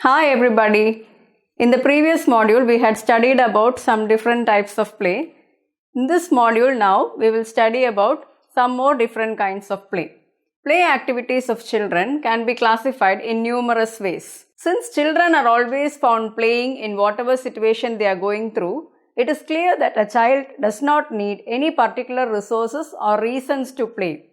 Hi everybody. In the previous module we had studied about some different types of play. In this module now we will study about some more different kinds of play. Play activities of children can be classified in numerous ways. Since children are always found playing in whatever situation they are going through, it is clear that a child does not need any particular resources or reasons to play.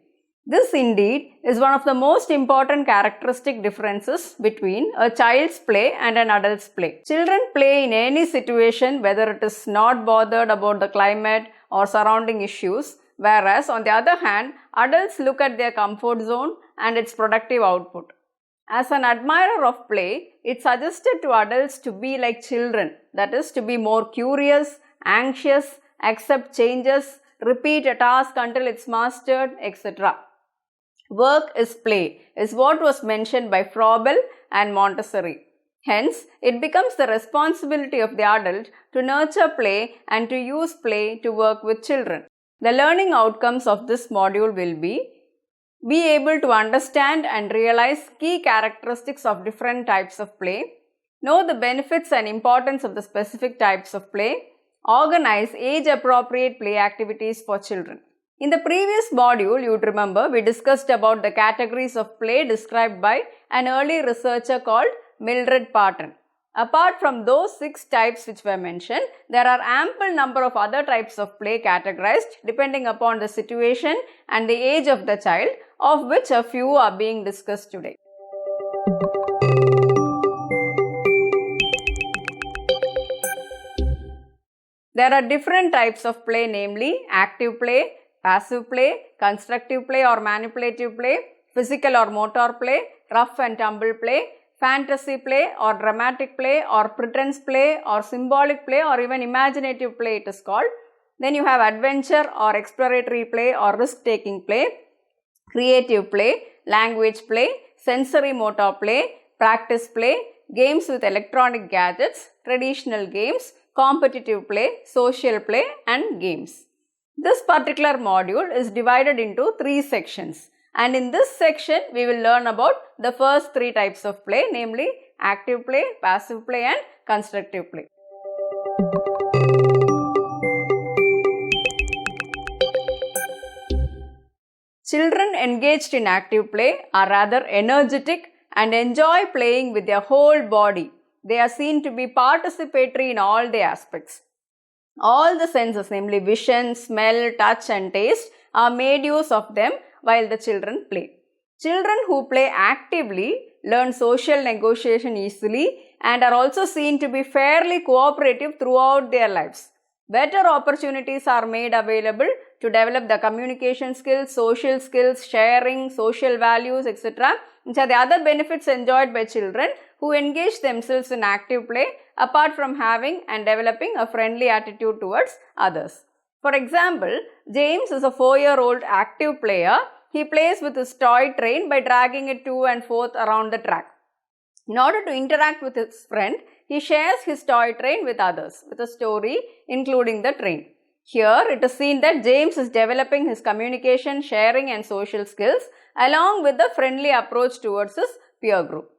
This indeed is one of the most important characteristic differences between a child's play and an adult's play. Children play in any situation whether it is not bothered about the climate or surrounding issues, whereas on the other hand, adults look at their comfort zone and its productive output. As an admirer of play, it suggested to adults to be like children, that is, to be more curious, anxious, accept changes, repeat a task until it's mastered, etc. Work is play is what was mentioned by Froebel and Montessori. Hence, it becomes the responsibility of the adult to nurture play and to use play to work with children. The learning outcomes of this module will be able to understand and realize key characteristics of different types of play, know the benefits and importance of the specific types of play, organize age-appropriate play activities for children. In the previous module, you would remember, we discussed about the categories of play described by an early researcher called Mildred Parton. Apart from those 6 types which were mentioned, there are ample number of other types of play categorized depending upon the situation and the age of the child, of which a few are being discussed today. There are different types of play, namely active play, passive play, constructive play or manipulative play, physical or motor play, rough and tumble play, fantasy play or dramatic play or pretense play or symbolic play or even imaginative play it is called. Then you have adventure or exploratory play or risk-taking play, creative play, language play, sensory motor play, practice play, games with electronic gadgets, traditional games, competitive play, social play and games. This particular module is divided into 3 sections, and in this section we will learn about the first 3 types of play, namely active play, passive play and constructive play. Children engaged in active play are rather energetic and enjoy playing with their whole body. They are seen to be participatory in all the aspects. All the senses, namely vision, smell, touch and taste, are made use of them while the children play. Children who play actively learn social negotiation easily and are also seen to be fairly cooperative throughout their lives. Better opportunities are made available to develop the communication skills, social skills, sharing, social values, etc., which are the other benefits enjoyed by children who engage themselves in active play, apart from having and developing a friendly attitude towards others. For example, James is a 4-year-old active player. He plays with his toy train by dragging it to and forth around the track. In order to interact with his friend, he shares his toy train with others with a story including the train. Here it is seen that James is developing his communication, sharing and social skills along with the friendly approach towards his peer group.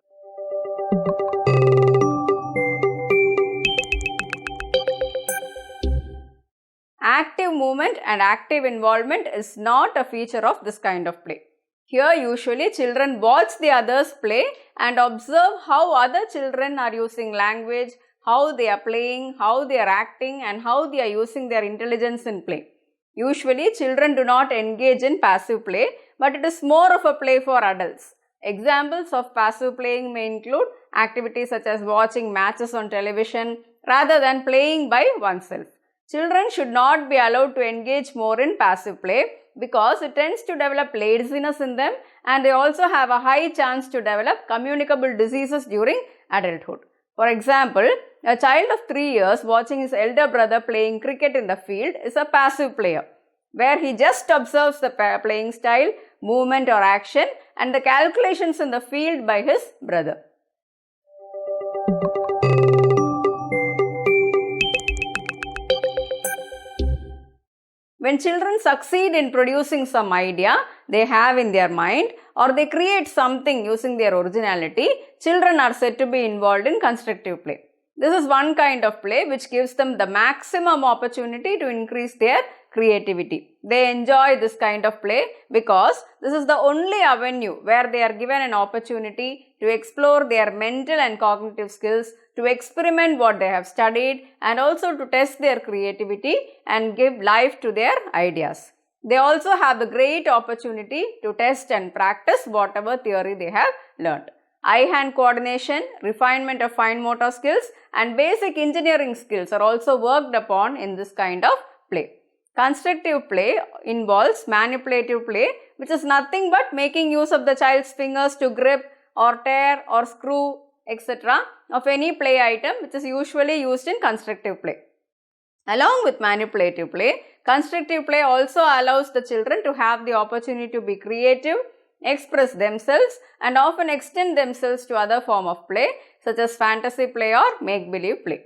Active movement and active involvement is not a feature of this kind of play. Here usually children watch the others play and observe how other children are using language, how they are playing, how they are acting and how they are using their intelligence in play. Usually children do not engage in passive play, but it is more of a play for adults. Examples of passive playing may include activities such as watching matches on television rather than playing by oneself. Children should not be allowed to engage more in passive play because it tends to develop laziness in them and they also have a high chance to develop communicable diseases during adulthood. For example, a child of 3 years watching his elder brother playing cricket in the field is a passive player, where he just observes the playing style, movement or action and the calculations in the field by his brother. When children succeed in producing some idea they have in their mind or they create something using their originality, children are said to be involved in constructive play. This is one kind of play which gives them the maximum opportunity to increase their creativity. They enjoy this kind of play because this is the only avenue where they are given an opportunity to explore their mental and cognitive skills, to experiment what they have studied and also to test their creativity and give life to their ideas. They also have the great opportunity to test and practice whatever theory they have learnt. Eye-hand coordination, refinement of fine motor skills and basic engineering skills are also worked upon in this kind of play. Constructive play involves manipulative play, which is nothing but making use of the child's fingers to grip or tear or screw, etc. of any play item which is usually used in constructive play. Along with manipulative play, constructive play also allows the children to have the opportunity to be creative, express themselves and often extend themselves to other form of play such as fantasy play or make-believe play.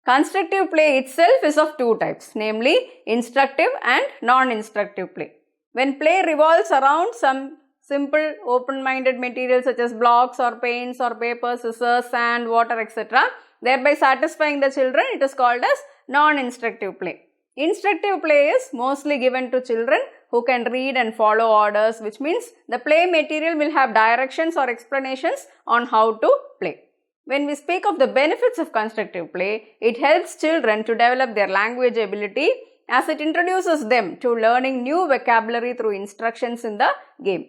Constructive play itself is of two types, namely instructive and non-instructive play. When play revolves around some simple open-minded materials such as blocks or paints or paper, scissors, sand, water, etc., thereby satisfying the children, it is called as non-instructive play. Instructive play is mostly given to children who can read and follow orders, which means the play material will have directions or explanations on how to play. When we speak of the benefits of constructive play, it helps children to develop their language ability as it introduces them to learning new vocabulary through instructions in the game.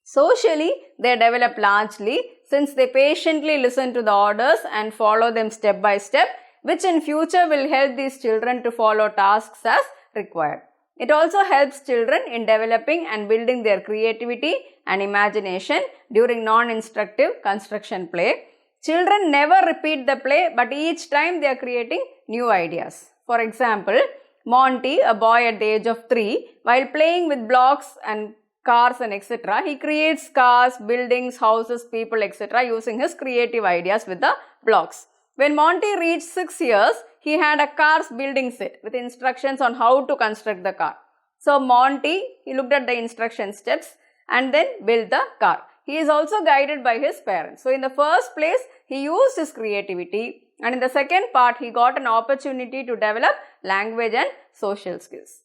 Socially, they develop largely since they patiently listen to the orders and follow them step by step, which in future will help these children to follow tasks as required. It also helps children in developing and building their creativity and imagination during non-instructive construction play. Children never repeat the play, but each time they are creating new ideas. For example, Monty, a boy at the age of 3, while playing with blocks and cars and etc., he creates cars, buildings, houses, people, etc. using his creative ideas with the blocks. When Monty reached 6 years, he had a car's building set with instructions on how to construct the car. So Monty, he looked at the instruction steps and then built the car. He is also guided by his parents. So in the first place, he used his creativity, and in the second part, he got an opportunity to develop language and social skills.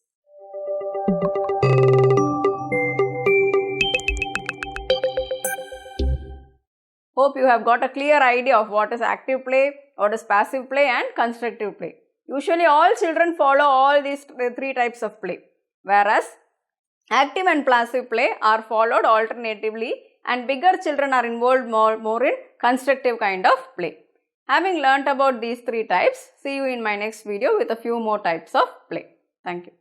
Hope you have got a clear idea of what is active play, what is passive play and constructive play. Usually all children follow all these three types of play, whereas active and passive play are followed alternatively and bigger children are involved more in constructive kind of play. Having learnt about these three types, see you in my next video with a few more types of play. Thank you.